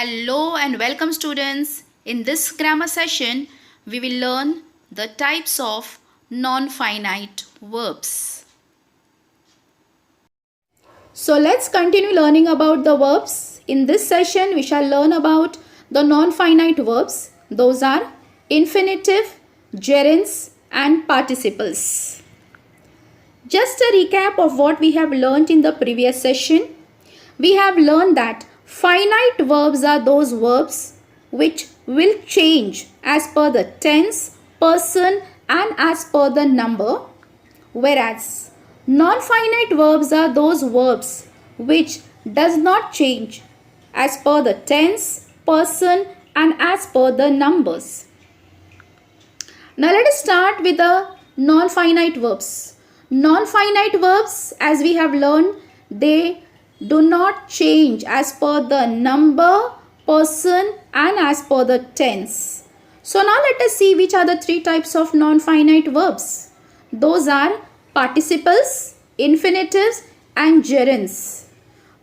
Hello and welcome students. In this grammar session, we will learn the types of non-finite verbs. So let's continue learning about the verbs. In this session, we shall learn about the non-finite verbs. Those are infinitive, gerunds and participles. Just a recap of what we have learned in the previous session. We have learned that finite verbs are those verbs which will change as per the tense, person and as per the number, whereas non-finite verbs are those verbs which does not change as per the tense, person and as per the numbers. Now let us start with the non-finite verbs. Non-finite verbs, as we have learned, they do not change as per the number, person and as per the tense. So now let us see which are the three types of non-finite verbs. Those are participles, infinitives and gerunds.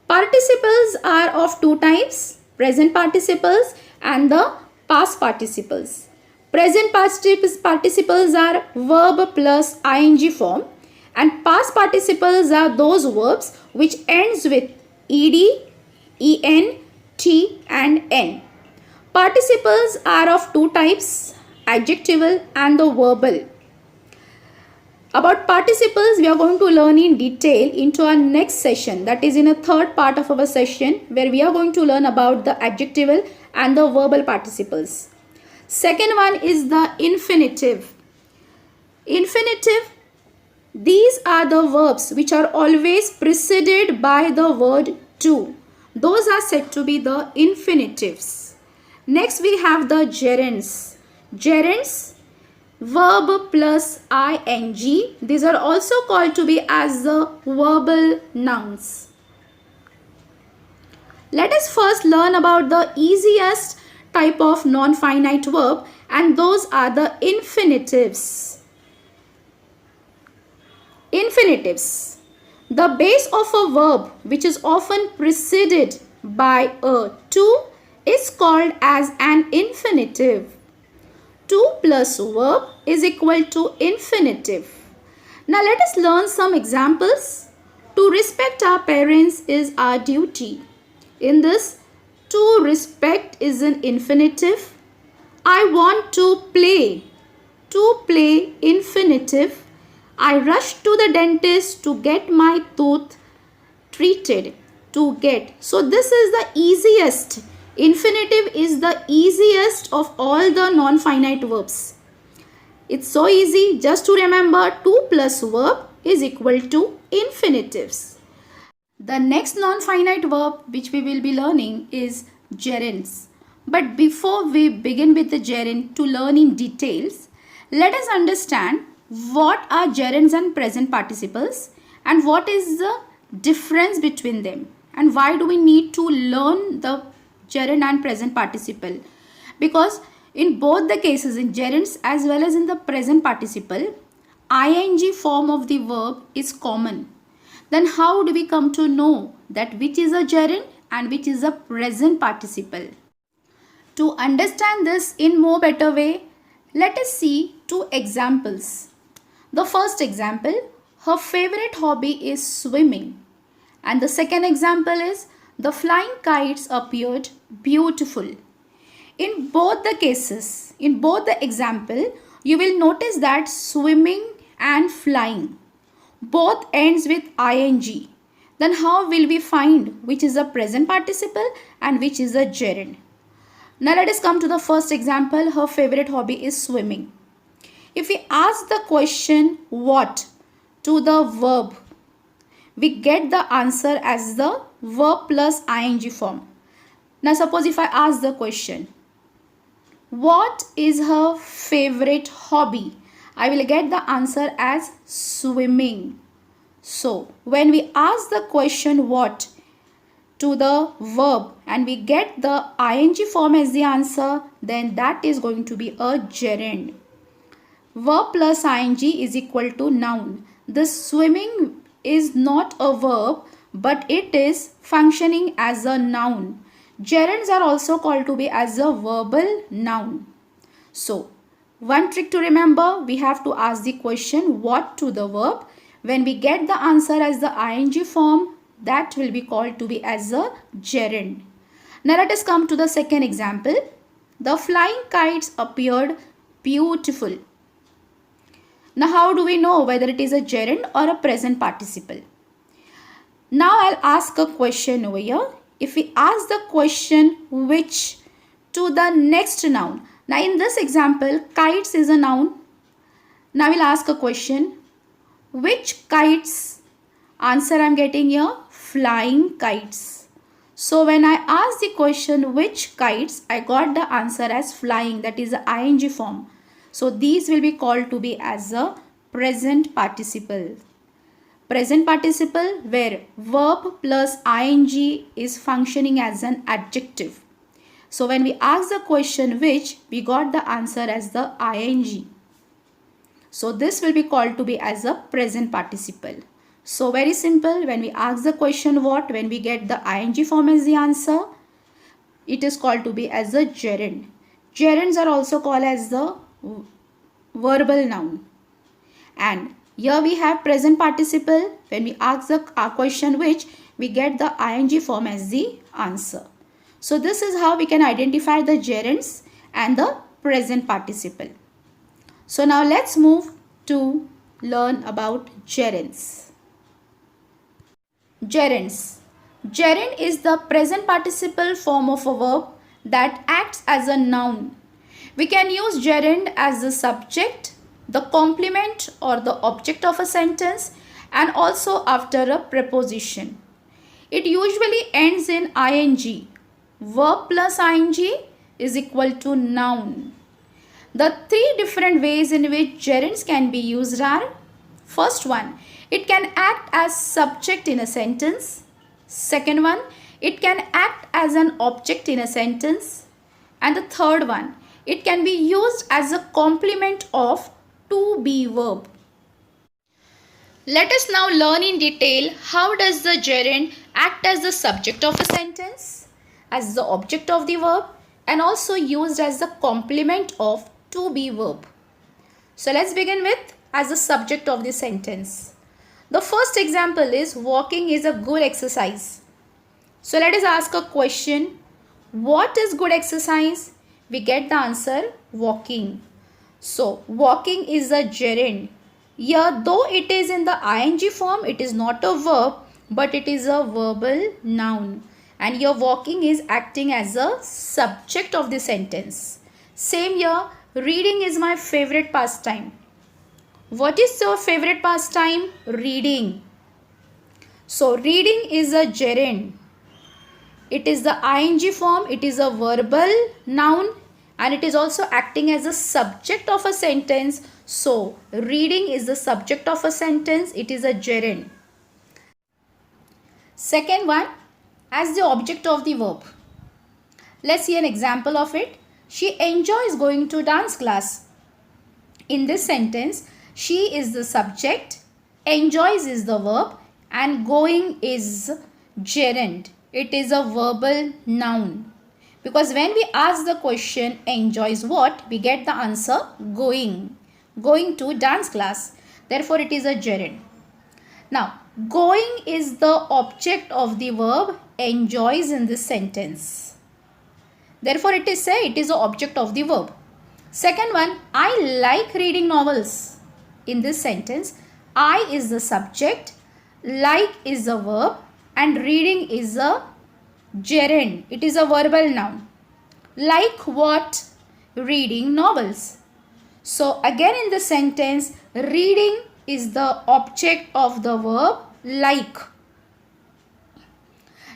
Participles are of two types, present participles and the past participles. Present participles are verb plus ing form. And past participles are those verbs which ends with ed, en, t and n. Participles are of two types, adjectival and the verbal. About participles we are going to learn in detail into our next session, that is in a third part of our session where we are going to learn about the adjectival and the verbal participles. Second one is the infinitive. Infinitive, these are the verbs which are always preceded by the word to. Those are said to be the infinitives. Next we have the gerunds. Gerunds, verb plus ing. These are also called to be as the verbal nouns. Let us first learn about the easiest type of non-finite verb, and those are the infinitives. Infinitives. The base of a verb which is often preceded by a to is called as an infinitive. To plus verb is equal to infinitive. Now let us learn some examples. To respect our parents is our duty. In this, to respect is an infinitive. I want to play. To play, infinitive. I rushed to the dentist to get my tooth treated. To get. So this is the easiest. Infinitive is the easiest of all the non-finite verbs. It's so easy just to remember to plus verb is equal to infinitives. The next non-finite verb which we will be learning is gerunds. But before we begin with the gerund to learn in details, let us understand what are gerunds and present participles and what is the difference between them and why do we need to learn the gerund and present participle. Because in both the cases, in gerunds as well as in the present participle, ing form of the verb is common. Then how do we come to know that which is a gerund and which is a present participle? To understand this in more better way, let us see two examples. The first example, her favorite hobby is swimming. And the second example is, the flying kites appeared beautiful. In both the cases, in both the example, you will notice that swimming and flying both ends with ing. Then how will we find which is a present participle and which is a gerund? Now let us come to the first example, her favorite hobby is swimming. If we ask the question what to the verb, we get the answer as the verb plus ing form. Now suppose if I ask the question, what is her favorite hobby? I will get the answer as swimming. So when we ask the question what to the verb and we get the ing form as the answer, then that is going to be a gerund. Verb plus ing is equal to noun. This swimming is not a verb but it is functioning as a noun. Gerunds are also called to be as a verbal noun. So, one trick to remember, we have to ask the question what to the verb. When we get the answer as the ing form, that will be called to be as a gerund. Now let us come to the second example. The flying kites appeared beautiful. Now how do we know whether it is a gerund or a present participle? Now I'll ask a question over here. If we ask the question which to the next noun. Now in this example, kites is a noun. Now we'll ask a question. Which kites? Answer I'm getting here, flying kites. So when I ask the question which kites, I got the answer as flying, that is the ing form. So these will be called to be as a present participle. Present participle where verb plus ing is functioning as an adjective. So when we ask the question which, we got the answer as the ing. So this will be called to be as a present participle. So very simple, when we ask the question what, when we get the ing form as the answer, it is called to be as a gerund. Gerunds are also called as the verbal noun. And here we have present participle. When we ask the question which, we get the ing form as the answer. So this is how we can identify the gerunds and the present participle. So now let's move to learn about gerunds. Gerunds. Gerund is the present participle form of a verb that acts as a noun. We can use gerund as the subject, the complement or the object of a sentence, and also after a preposition. It usually ends in ing. Verb plus ing is equal to noun. The three different ways in which gerunds can be used are: first one, it can act as subject in a sentence. Second one, it can act as an object in a sentence. And the third one, it can be used as a complement of to be verb. Let us now learn in detail how does the gerund act as the subject of a sentence, as the object of the verb, and also used as the complement of to be verb. So let's begin with as the subject of the sentence. The first example is walking is a good exercise. So let us ask a question. What is good exercise? We get the answer walking. So walking is a gerund. Here though it is in the ing form, it is not a verb but it is a verbal noun. And here walking is acting as a subject of the sentence. Same here, reading is my favorite pastime. What is your favorite pastime? Reading. So reading is a gerund. It is the ing form, it is a verbal noun and it is also acting as a subject of a sentence. So reading is the subject of a sentence, it is a gerund. Second one, as the object of the verb. Let's see an example of it. She enjoys going to dance class. In this sentence, she is the subject, enjoys is the verb and going is gerund. It is a verbal noun. Because when we ask the question enjoys what, we get the answer going. Going to dance class. Therefore, it is a gerund. Now, going is the object of the verb enjoys in this sentence. Therefore, it is say it is the object of the verb. Second one, I like reading novels. In this sentence, I is the subject, like is the verb and reading is a gerund. It is a verbal noun. Like what? Reading novels. So again in the sentence, reading is the object of the verb like.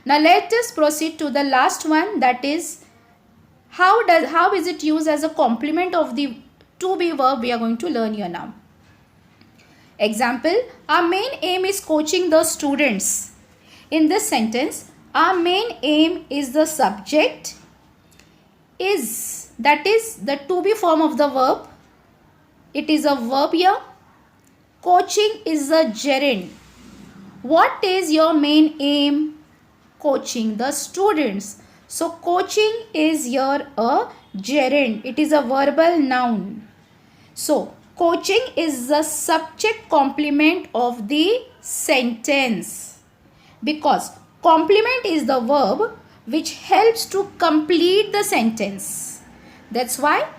Now let us proceed to the last one, that is how is it used as a complement of the to be verb we are going to learn here now. Example, our main aim is coaching the students. In this sentence, our main aim is the subject, is, that is the to be form of the verb. It is a verb here. Coaching is a gerund. What is your main aim? Coaching the students. So coaching is here a gerund. It is a verbal noun. So coaching is the subject complement of the sentence, because complement is the verb which helps to complete the sentence. That's why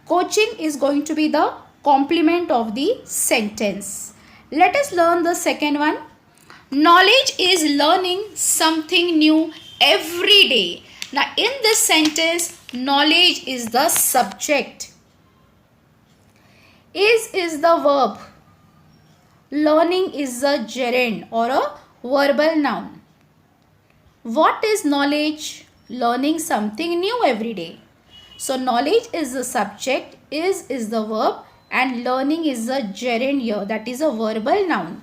coaching is going to be the complement of the sentence. Let us learn the second one. Knowledge is learning something new every day. Now in this sentence, knowledge is the subject. Is the verb. Learning is a gerund or a verbal noun. What is knowledge? Learning something new every day. So knowledge is the subject, is the verb, and learning is a gerund here, that is a verbal noun.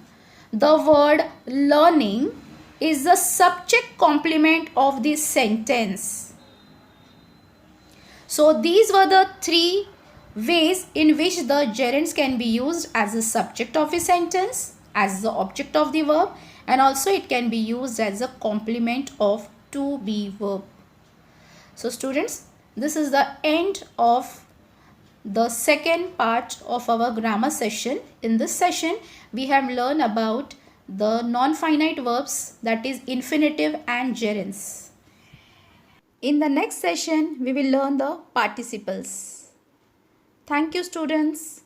The word learning is the subject complement of the sentence. So these were the three ways in which the gerunds can be used as the subject of a sentence, as the object of the verb, and also it can be used as a complement of to be verb. So students, this is the end of the second part of our grammar session. In this session, we have learned about the non-finite verbs, that is infinitive and gerunds. In the next session, we will learn the participles. Thank you, students.